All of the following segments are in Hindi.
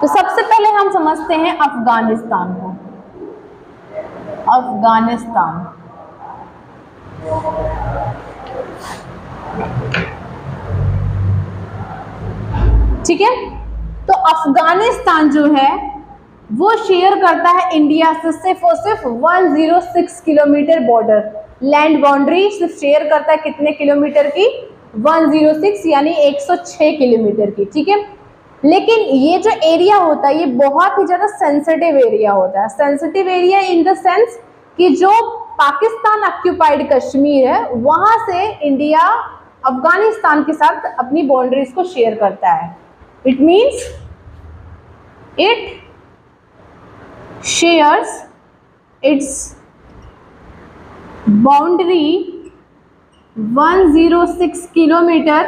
तो सबसे पहले हम समझते हैं अफगानिस्तान को। अफगानिस्तान, ठीक है। तो अफगानिस्तान जो है वो शेयर करता है इंडिया से सिर्फ और सिर्फ 106 किलोमीटर बॉर्डर, लैंड बाउंड्री सिर्फ शेयर करता है कितने किलोमीटर की, 106 यानी 106 किलोमीटर की, ठीक है। लेकिन ये जो एरिया होता है ये बहुत ही ज्यादा सेंसिटिव एरिया होता है। Sensitive area in the sense कि जो पाकिस्तान ऑक्यूपाइड कश्मीर है वहां से इंडिया अफगानिस्तान के साथ अपनी बाउंड्रीज को शेयर करता है। It means it shares its boundary 106 kilometer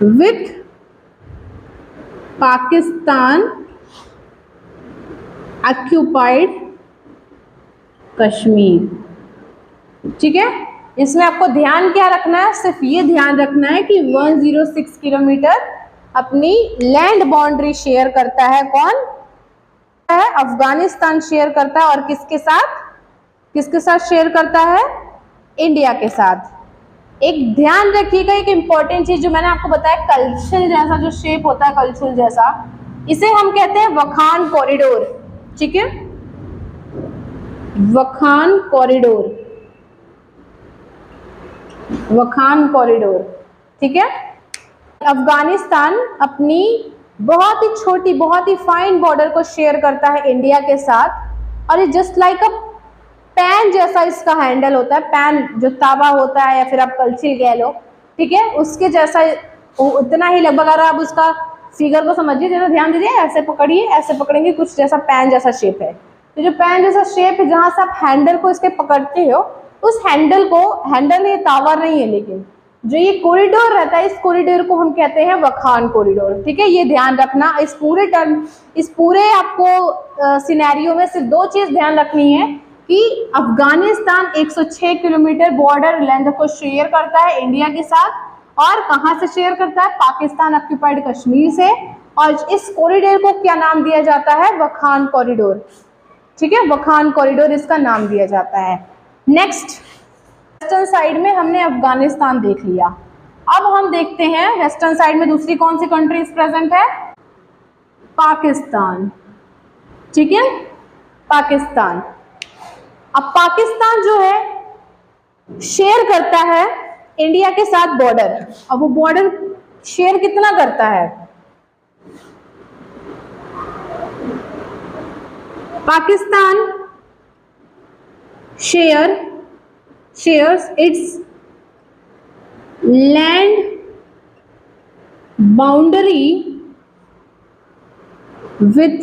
with Pakistan occupied Kashmir, ठीक है। इसमें आपको ध्यान क्या रखना है, सिर्फ ये ध्यान रखना है कि 106 किलोमीटर अपनी लैंड बाउंड्री शेयर करता है कौन है, अफगानिस्तान शेयर करता है। और किसके साथ शेयर करता है, इंडिया के साथ। एक ध्यान रखिएगा, एक इंपॉर्टेंट चीज जो मैंने आपको बताया, कलछुल जैसा जो शेप होता है, कलछुल जैसा, इसे हम कहते हैं वखान कॉरिडोर, ठीक है। वखान कॉरिडोर, वखान कॉरिडोर, ठीक है। अफगानिस्तान अपनी बहुत ही छोटी, बहुत ही फाइन बॉर्डर को शेयर करता है इंडिया के साथ। और ये जस्ट लाइक अ पैन जैसा इसका हैंडल होता है, पैन जो तावा होता है या फिर आप कलछिल कह लो, ठीक है, उसके जैसा उतना ही लगभग। अगर आप उसका फिगर को समझिए, जरा ध्यान दीजिए, ऐसे पकड़िए, ऐसे पकड़ेंगे, कुछ जैसा पैन जैसा शेप है। तो जो पैन जैसा शेप है, जहां से आप हैंडल को इसके पकड़ते हो, उस हैंडल को, हैंडल ये तावा नहीं है, लेकिन जो ये कॉरिडोर रहता है, इस कॉरिडोर को हम कहते हैं वखान कॉरिडोर, ठीक है। ये ध्यान रखना, इस पूरे आपको सिनेरियो में सिर्फ दो चीज ध्यान रखनी है कि अफगानिस्तान 106 किलोमीटर बॉर्डर लेंथ को शेयर करता है इंडिया के साथ। और कहां से शेयर करता है, पाकिस्तान ऑक्यूपाइड कश्मीर से। और इस कॉरिडोर को क्या नाम दिया जाता है, वखान कॉरिडोर, ठीक है। वखान कॉरिडोर इसका नाम दिया जाता है। नेक्स्ट, वेस्टर्न साइड में हमने अफगानिस्तान देख लिया। अब हम देखते हैं वेस्टर्न साइड में दूसरी कौन सी कंट्रीज प्रेजेंट है, पाकिस्तान, ठीक है। पाकिस्तान, अब पाकिस्तान जो है शेयर करता है इंडिया के साथ बॉर्डर। अब वो बॉर्डर शेयर कितना करता है, Pakistan shares its land boundary with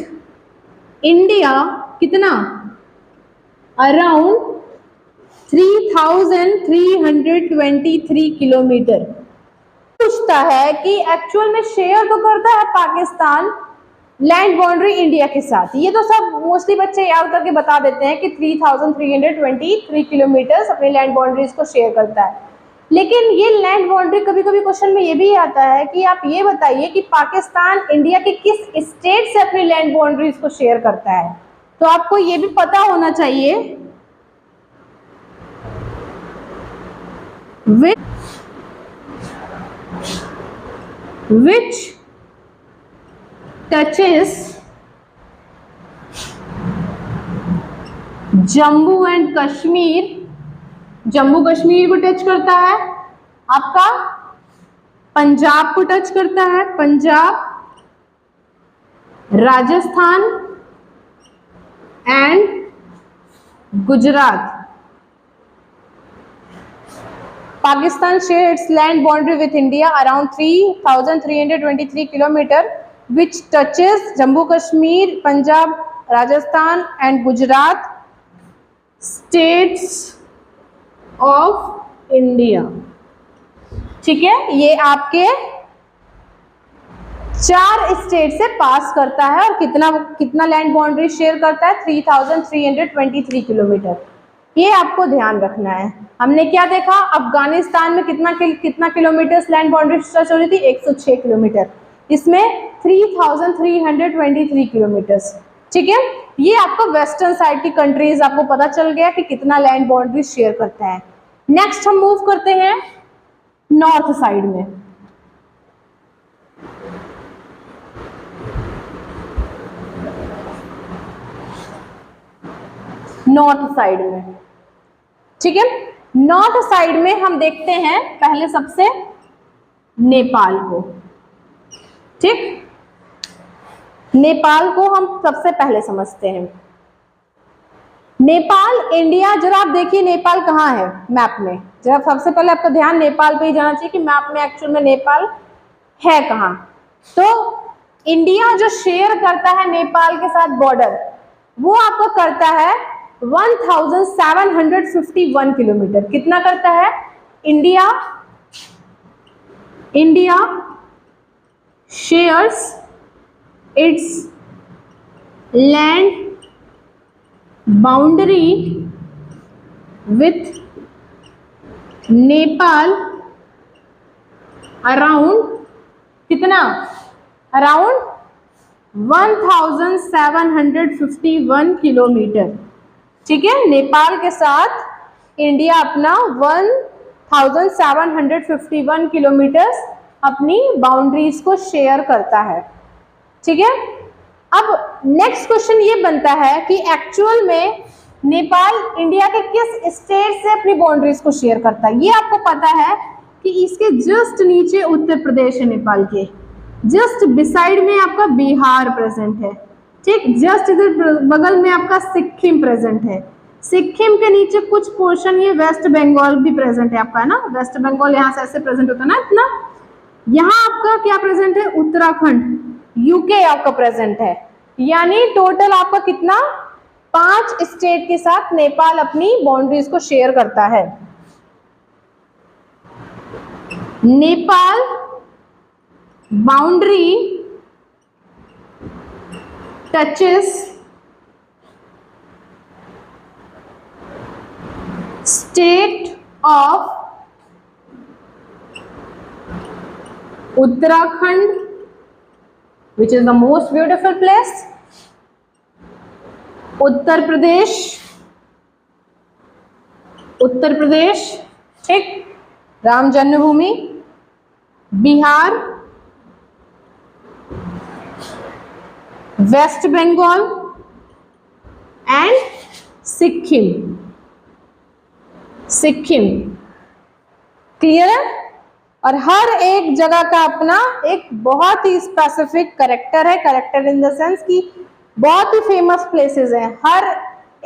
India कितना, अराउंड 3323 किलोमीटर। पूछता है कि एक्चुअल में शेयर तो करता है पाकिस्तान लैंड बाउंड्री इंडिया के साथ, ये तो सब मोस्टली बच्चे याद करके बता देते हैं कि 3323 किलोमीटर अपने लैंड बाउंड्रीज को शेयर करता है। लेकिन ये लैंड बाउंड्री, कभी कभी क्वेश्चन में ये भी आता है कि आप ये बताइए कि पाकिस्तान इंडिया के किस स्टेट से अपनी लैंड बाउंड्रीज को शेयर करता है। तो आपको ये भी पता होना चाहिए which touches Jammu and Kashmir, Jammu Kashmir को टच करता है, आपका पंजाब को टच करता है, Punjab, Rajasthan and Gujarat. Pakistan shares its land boundary with India around 3,323 kilometer, which touches Jammu Kashmir, Punjab, Rajasthan and Gujarat states of India। ठीक है, ये आपके 4 स्टेट से पास करता है और कितना लैंड बाउंड्री शेयर करता है, 3,323 किलोमीटर। ये आपको ध्यान रखना है। हमने क्या देखा, अफगानिस्तान में कितना किलोमीटर लैंड बाउंड्री टच हो रही थी, 106 किलोमीटर। इसमें 3323 किलोमीटर्स। ठीक है, ये आपको वेस्टर्न साइड की कंट्रीज आपको पता चल गया कि कितना लैंड बाउंड्री शेयर करता है। नेक्स्ट हम मूव करते हैं नॉर्थ साइड में। नॉर्थ साइड में, ठीक है, नॉर्थ साइड में हम देखते हैं पहले सबसे नेपाल को। ठीक, नेपाल को हम सबसे पहले समझते हैं। नेपाल इंडिया, जरा आप देखिए नेपाल कहाँ है मैप में। जरा सबसे पहले आपका ध्यान नेपाल पे ही जाना चाहिए कि मैप में एक्चुअल में नेपाल है कहाँ। तो इंडिया जो शेयर करता है नेपाल के साथ बॉर्डर, वो आपको करता है 1751 किलोमीटर। कितना करता है? India shares its land boundary with Nepal around कितना? Around 1751 kilometre. ठीक है, नेपाल के साथ इंडिया अपना 1751 किलोमीटर अपनी बाउंड्रीज को शेयर करता है। ठीक है, अब नेक्स्ट क्वेश्चन ये बनता है कि एक्चुअल में नेपाल इंडिया के किस स्टेट से अपनी बाउंड्रीज को शेयर करता है। ये आपको पता है कि इसके जस्ट नीचे उत्तर प्रदेश है, नेपाल के जस्ट बिसाइड में आपका बिहार प्रेजेंट है। ठीक, जस्ट इधर बगल में आपका सिक्किम प्रेजेंट है। सिक्किम के नीचे कुछ पोर्शन ये वेस्ट बंगाल भी प्रेजेंट है आपका, है ना। वेस्ट बंगाल यहाँ से ऐसे प्रेजेंट होता है ना इतना। यहाँ आपका क्या प्रेजेंट है? उत्तराखंड, यूके आपका प्रेजेंट है। यानी टोटल आपका कितना? 5 स्टेट के साथ नेपाल अपनी बाउंड्रीज को शेयर करता है। Nepal boundary touches state of Uttarakhand, which is the most beautiful place, Uttar Pradesh, ठीक, Ram Janmabhoomi, Bihar, West Bengal and Sikkim. Clear है? और हर एक जगह का अपना एक बहुत ही स्पेसिफिक कैरेक्टर है। कैरेक्टर इन द सेंस कि बहुत ही फेमस प्लेसेस हैं। हर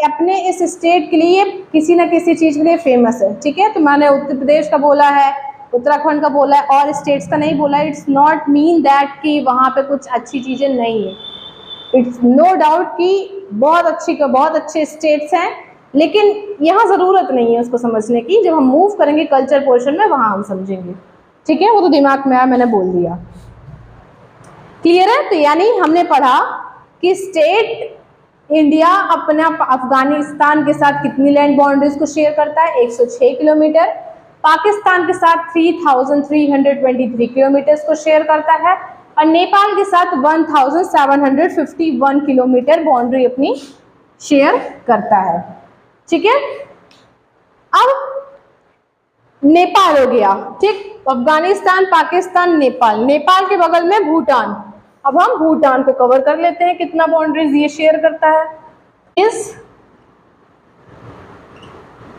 अपने इस स्टेट के लिए किसी न किसी चीज के लिए फेमस है। ठीक है, तो मैंने उत्तर प्रदेश का बोला है, उत्तराखंड का बोला है, और स्टेट्स का नहीं बोला है। इट्स नॉट मीन दैट कि वहाँ पे कुछ अच्छी चीजें नहीं है। इट्स नो डाउट कि बहुत अच्छे स्टेट्स हैं, लेकिन यहाँ जरूरत नहीं है उसको समझने की। जब हम मूव करेंगे कल्चर पोर्शन में, वहां हम समझेंगे। ठीक है, वो तो दिमाग में आया, मैंने बोल दिया। क्लियर है? तो यानी हमने पढ़ा कि स्टेट इंडिया अपना अफगानिस्तान के साथ कितनी लैंड बाउंड्रीज को शेयर करता है? 106 किलोमीटर। पाकिस्तान के साथ 3323 किलोमीटर को शेयर करता है, और नेपाल के साथ 1751 किलोमीटर बाउंड्री अपनी शेयर करता है। ठीक है, अब नेपाल हो गया। ठीक, अफगानिस्तान, पाकिस्तान, नेपाल। नेपाल के बगल में भूटान। अब हम भूटान को कवर कर लेते हैं, कितना बाउंड्रीज ये शेयर करता है। इस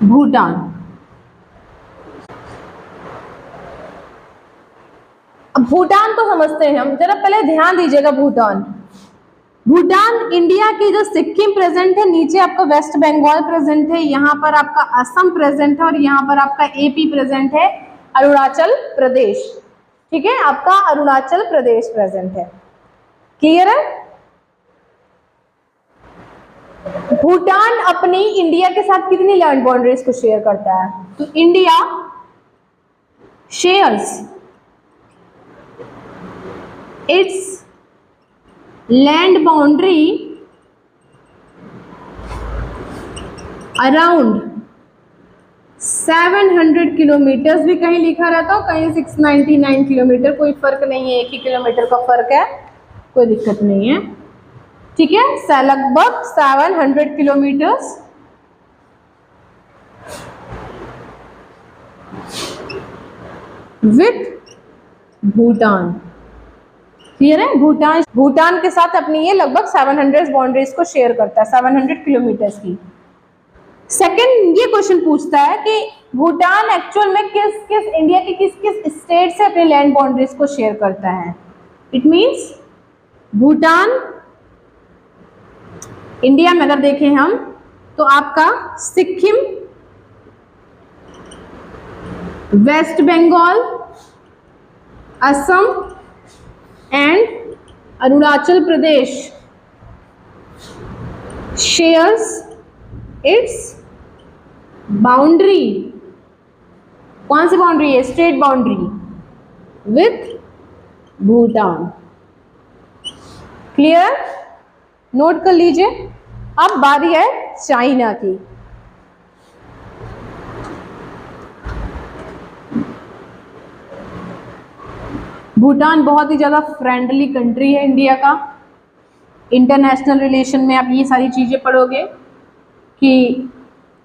भूटान, अब भूटान को समझते हैं हम। जरा पहले ध्यान दीजिएगा, भूटान इंडिया की जो सिक्किम प्रेजेंट है, नीचे आपका वेस्ट बंगाल प्रेजेंट है, यहाँ पर आपका असम प्रेजेंट है, और यहाँ पर आपका एपी प्रेजेंट है, अरुणाचल प्रदेश। ठीक है, आपका अरुणाचल प्रदेश प्रेजेंट है। क्लियर है? भूटान अपनी इंडिया के साथ कितनी लैंड बाउंड्रीज को शेयर करता है? तो India shares its land boundary around 700 kilometre. भी कहीं लिखा रहता हो, कहीं 699 किलोमीटर, कोई फर्क नहीं है, 1 ही किलोमीटर का फर्क है। कोई दिक्कत नहीं है, ठीक है। लगभग 700 किलोमीटर्स। विथ भूटान, क्लियर है। भूटान के साथ अपनी ये लगभग 700 बाउंड्रीज को शेयर करता है, 700 किलोमीटर्स की। सेकंड ये क्वेश्चन पूछता है कि भूटान एक्चुअल में इंडिया के किस किस स्टेट से अपने लैंड बाउंड्रीज को शेयर करता है। इट मीन्स भूटान इंडिया में अगर देखें हम तो आपका Sikkim, West Bengal, Assam and Arunachal Pradesh shares its boundary. कौन सी बाउंड्री है? State boundary with Bhutan. Clear? Note कर लीजिए। अब बारी है चाइना की। भूटान बहुत ही ज़्यादा फ्रेंडली कंट्री है इंडिया का। इंटरनेशनल रिलेशन में आप ये सारी चीज़ें पढ़ोगे कि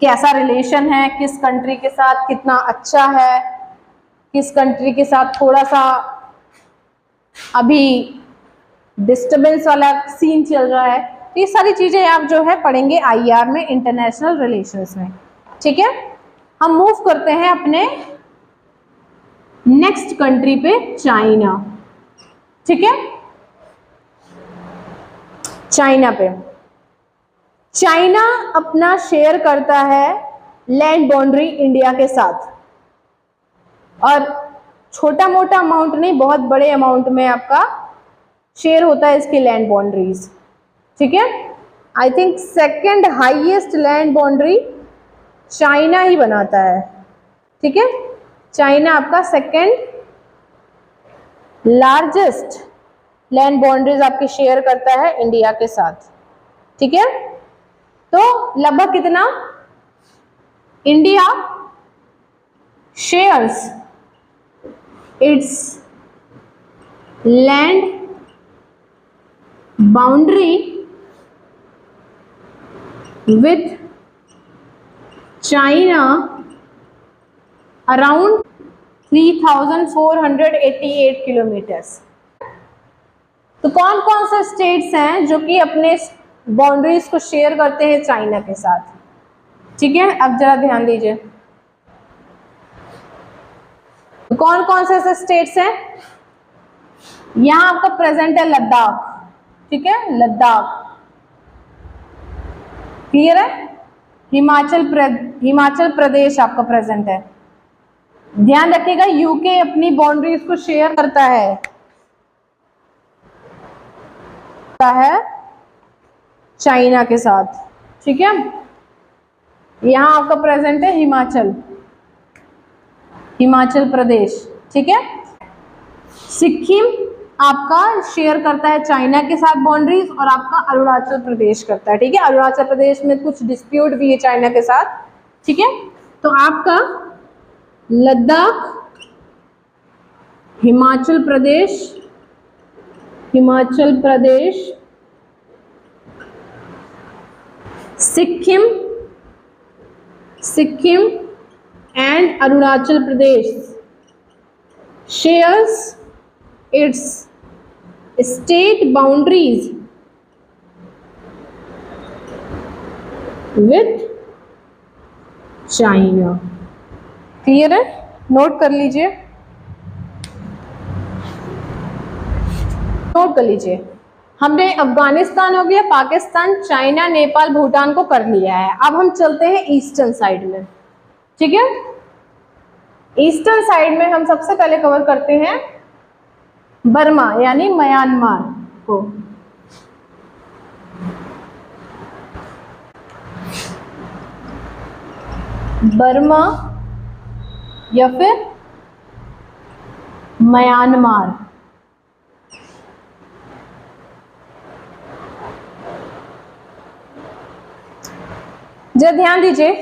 कैसा रिलेशन है, किस कंट्री के साथ कितना अच्छा है, किस कंट्री के साथ थोड़ा सा अभी डिस्टर्बेंस वाला सीन चल रहा है। तो ये सारी चीज़ें आप जो है पढ़ेंगे आईआर में, इंटरनेशनल रिलेशंस में, ठीक है। हम मूव करते हैं अपने नेक्स्ट कंट्री पे, चाइना, ठीक है। चाइना पे, चाइना अपना शेयर करता है लैंड बाउंड्री इंडिया के साथ, और छोटा मोटा अमाउंट नहीं, बहुत बड़े अमाउंट में आपका शेयर होता है इसकी लैंड बाउंड्रीज, ठीक है। I think second highest land boundary China ही बनाता है, ठीक है। चाइना आपका सेकंड लार्जेस्ट लैंड बाउंड्रीज आपकी शेयर करता है इंडिया के साथ, ठीक है। तो लगभग कितना? India shares its land boundary with China around 3488 kilometres. तो कौन कौन से स्टेट्स हैं जो कि अपने बाउंड्रीज को शेयर करते हैं चाइना के साथ, ठीक है। अब जरा ध्यान दीजिए, तो कौन कौन से ऐसे स्टेट्स हैं। यहां आपका प्रेजेंट है लद्दाख, ठीक है, लद्दाख, क्लियर है। हिमाचल प्रदेश आपका प्रेजेंट है। ध्यान रखिएगा यूके अपनी बाउंड्रीज को शेयर करता है चाइना के साथ, ठीक है। यहां आपका प्रेजेंट है हिमाचल प्रदेश, ठीक है। सिक्किम आपका शेयर करता है चाइना के साथ बाउंड्रीज, और आपका अरुणाचल प्रदेश करता है, ठीक है। अरुणाचल प्रदेश में कुछ डिस्प्यूट भी है चाइना के साथ, ठीक है। तो आपका Ladakh, Himachal Pradesh, Sikkim and Arunachal Pradesh shares its state boundaries with China. Clear है? नोट कर लीजिए, हमने अफगानिस्तान हो गया, पाकिस्तान, चाइना, नेपाल, भूटान को कर लिया है। अब हम चलते हैं ईस्टर्न साइड में, ठीक है। ईस्टर्न साइड में हम सबसे पहले कवर करते हैं बर्मा यानी म्यांमार को। बर्मा या फिर म्यांमार, जरा ध्यान दीजिए,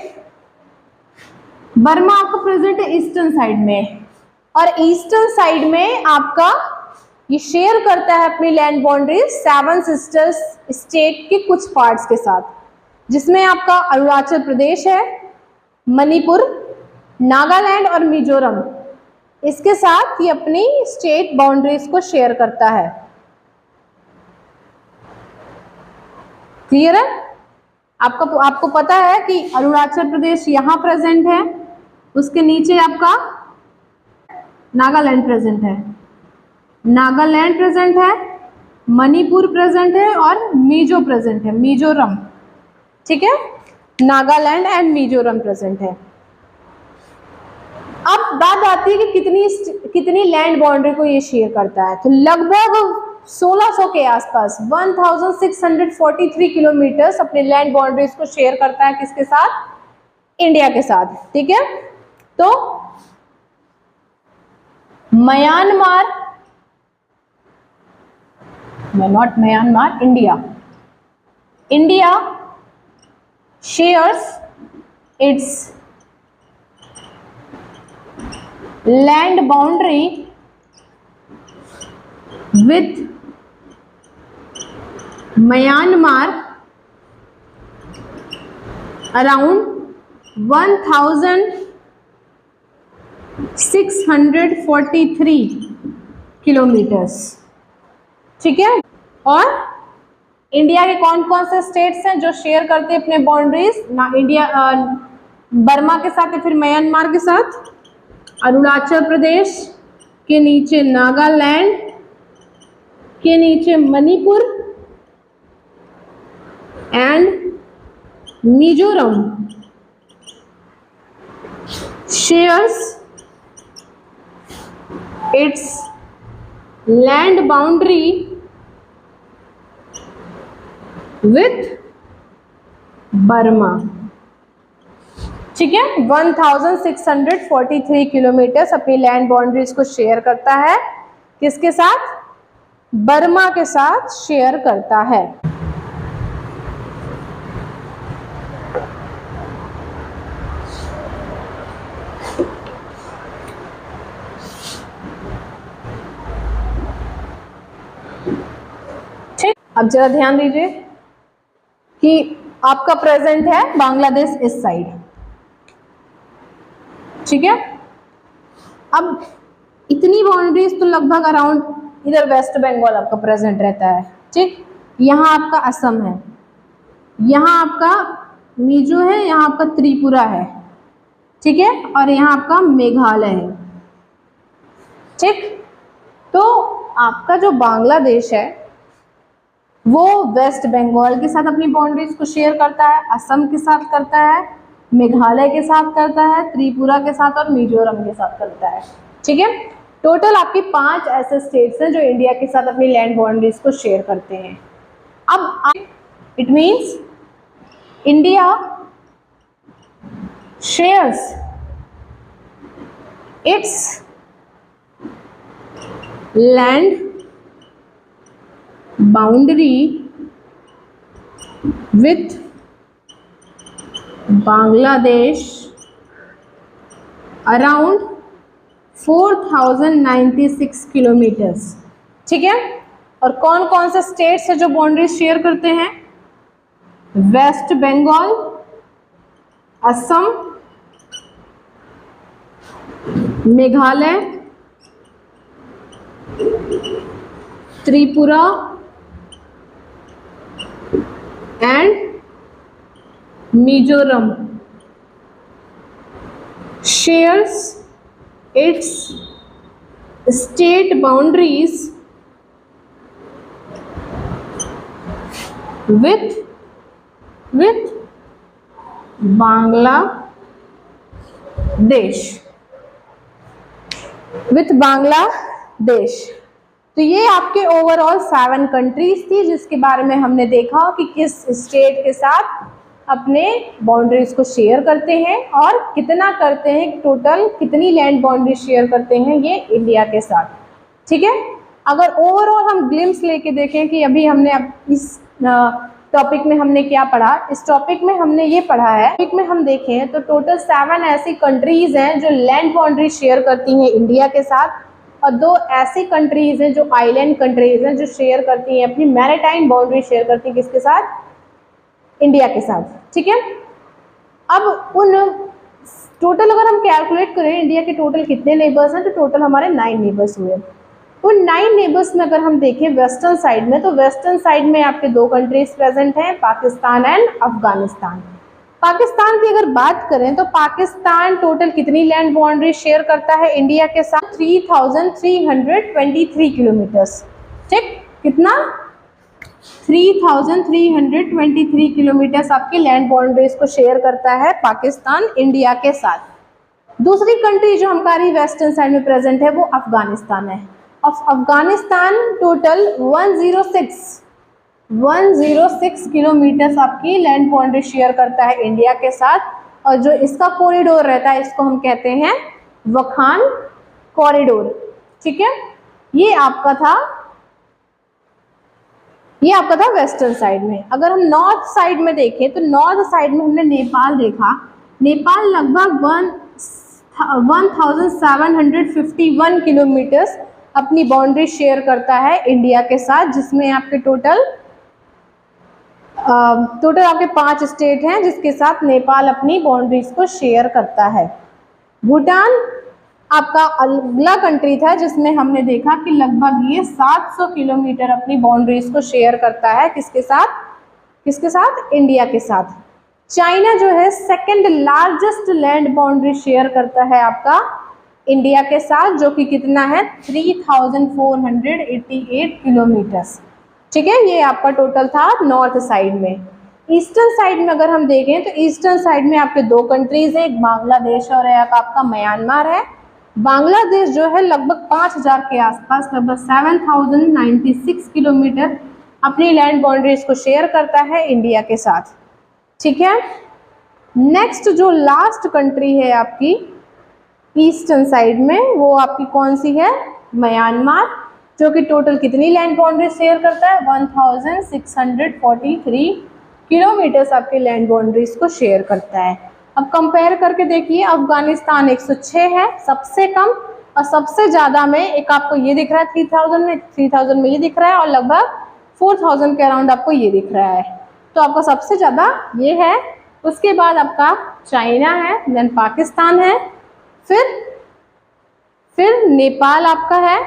बर्मा आपका प्रेजेंट है ईस्टर्न साइड में, और ईस्टर्न साइड में आपका ये शेयर करता है अपनी लैंड बाउंड्री 7 सिस्टर्स स्टेट के कुछ पार्ट्स के साथ, जिसमें आपका अरुणाचल प्रदेश है, मणिपुर, नागालैंड और मिजोरम, इसके साथ ये अपनी स्टेट बाउंड्रीज को शेयर करता है। क्लियर है? आपको पता है कि अरुणाचल प्रदेश यहाँ प्रेजेंट है, उसके नीचे आपका नागालैंड प्रेजेंट है, नागालैंड प्रेजेंट है, मणिपुर प्रेजेंट है और मिजो प्रेजेंट है, मिजोरम। ठीक है, नागालैंड एंड मिजोरम प्रेजेंट है। अब बात आती है कि कितनी लैंड बाउंड्री को ये शेयर करता है, तो लगभग 1600 के आसपास 1643 किलोमीटर अपने लैंड बाउंड्रीज को शेयर करता है, किसके साथ? इंडिया के साथ। ठीक है, तो Myanmar, not Myanmar, India shares its land boundary with Myanmar around 1643 kilometres. ठीक है, और इंडिया के कौन कौन से स्टेट्स हैं जो शेयर करते हैं अपने बाउंड्रीज ना? इंडिया बर्मा के साथ या फिर म्यांमार के साथ, अरुणाचल प्रदेश के नीचे नागालैंड, के नीचे Manipur and Mizoram shares its land boundary with Burma. ठीक है, 1643 किलोमीटर अपनी लैंड बाउंड्रीज को शेयर करता है, किसके साथ? बर्मा के साथ शेयर करता है। ठीक, अब जरा ध्यान दीजिए कि आपका प्रेजेंट है बांग्लादेश इस साइड। ठीक है, अब इतनी बाउंड्रीज तो लगभग अराउंड इधर वेस्ट बंगाल आपका प्रेजेंट रहता है। ठीक, यहाँ आपका असम है, यहाँ आपका मिजो है, यहाँ आपका त्रिपुरा है। ठीक है, और यहाँ आपका मेघालय है। ठीक, तो आपका जो बांग्लादेश है वो वेस्ट बंगाल के साथ अपनी बाउंड्रीज को शेयर करता है, असम के साथ करता है, मेघालय के साथ करता है, त्रिपुरा के साथ और मिजोरम के साथ करता है। ठीक है, टोटल आपकी 5 ऐसे स्टेट्स हैं जो इंडिया के साथ अपनी लैंड बाउंड्रीज को शेयर करते हैं। अब it means India shares its land boundary with Bangladesh around 4096 kilometres. ठीक है, और कौन कौन से स्टेट्स है जो बाउंड्री शेयर करते हैं? West Bengal, Assam, Meghalaya, Tripura and Mizoram shares its state boundaries with Bangladesh। तो ये आपके ओवरऑल 7 कंट्रीज थी जिसके बारे में हमने देखा कि किस स्टेट के साथ अपने बाउंड्रीज को शेयर करते हैं और कितना करते हैं, टोटल कितनी लैंड बाउंड्री शेयर करते हैं ये इंडिया के साथ। ठीक है, अगर ओवरऑल हम ग्लिम्स लेके देखें कि अभी हमने इस टॉपिक में हमने क्या पढ़ा, इस टॉपिक में हमने ये पढ़ा है, टॉपिक में हम देखें तो टोटल 7 ऐसी कंट्रीज हैं जो लैंड बाउंड्री शेयर करती हैं इंडिया के साथ। और 2 ऐसी कंट्रीज हैं जो आइलैंड कंट्रीज हैं जो शेयर करती हैं अपनी मैरीटाइम बाउंड्री शेयर करती हैं किसके साथ, इंडिया के साथ, ठीक है। अब उन टोटल अगर हम कैलकुलेट करें इंडिया के टोटल कितने नेबर्स हैं, तो टोटल हमारे 9 नेबर्स हुए। उन 9 नेबर्स में अगर हम देखें वेस्टर्न साइड में, तो वेस्टर्न साइड में आपके 2 कंट्रीज प्रेजेंट हैं, पाकिस्तान एंड अफगानिस्तान। पाकिस्तान की अगर बात करें तो पाकिस्तान टोटल कितनी लैंड बाउंड्री शेयर करता है इंडिया के साथ, 3323 किलोमीटर्स, ठीक, कितना 3323 किलोमीटर्स आपकी लैंड बाउंड्रीज को शेयर करता है पाकिस्तान इंडिया के साथ। दूसरी कंट्री जो हमारी वेस्टर्न साइड में प्रेजेंट है वो अफगानिस्तान है। अफगानिस्तान टोटल 106 किलोमीटर्स आपकी लैंड बाउंड्री शेयर करता है इंडिया के साथ, और जो इसका कॉरिडोर रहता है इसको हम कहते हैं वखान कॉरिडोर, ठीक है। ये आपका था वेस्टर्न साइड में। अगर हम नॉर्थ साइड में देखें तो नॉर्थ साइड में हमने नेपाल देखा। नेपाल लगभग 1751 किलोमीटर्स अपनी बाउंड्री शेयर करता है इंडिया के साथ, जिसमें आपके टोटल आपके 5 स्टेट हैं जिसके साथ नेपाल अपनी बाउंड्रीज को शेयर करता है। भूटान आपका अगला कंट्री था जिसमें हमने देखा कि लगभग ये 700 किलोमीटर अपनी बाउंड्रीज को शेयर करता है किसके साथ, इंडिया के साथ। चाइना जो है second largest land boundary share करता है आपका इंडिया के साथ, जो कि कितना है 3488 किलोमीटर्स, ठीक है। ये आपका टोटल था नॉर्थ साइड में। ईस्टर्न साइड में अगर हम देखें तो ईस्टर्न साइड में आपके 2 कंट्रीज हैं, एक बांग्लादेश और एक आपका म्यांमार है। बांग्लादेश जो है लगभग 5000 के आसपास, लगभग 7096 किलोमीटर अपनी लैंड बाउंड्रीज को शेयर करता है इंडिया के साथ, ठीक है। नेक्स्ट जो लास्ट कंट्री है आपकी ईस्टर्न साइड में वो आपकी कौन सी है, म्यांमार, जो कि टोटल कितनी लैंड बाउंड्री शेयर करता है 1643 किलोमीटर्स आपके लैंड बाउंड्रीज को शेयर करता है। अब कंपेयर करके देखिए, अफगानिस्तान 106 है सबसे कम, और सबसे ज़्यादा में एक आपको ये दिख रहा है 3000 में ये दिख रहा है, और लगभग 4000 के अराउंड आपको ये दिख रहा है। तो आपका सबसे ज़्यादा ये है, उसके बाद आपका चाइना है, देन पाकिस्तान है, फिर नेपाल आपका है,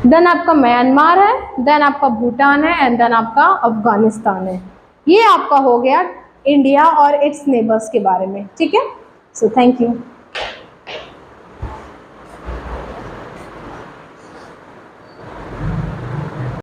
देन आपका म्यांमार है, देन आपका भूटान है, एंड देन आपका अफगानिस्तान है। ये आपका हो गया इंडिया और इट्स नेबर्स के बारे में, ठीक है। So thank you.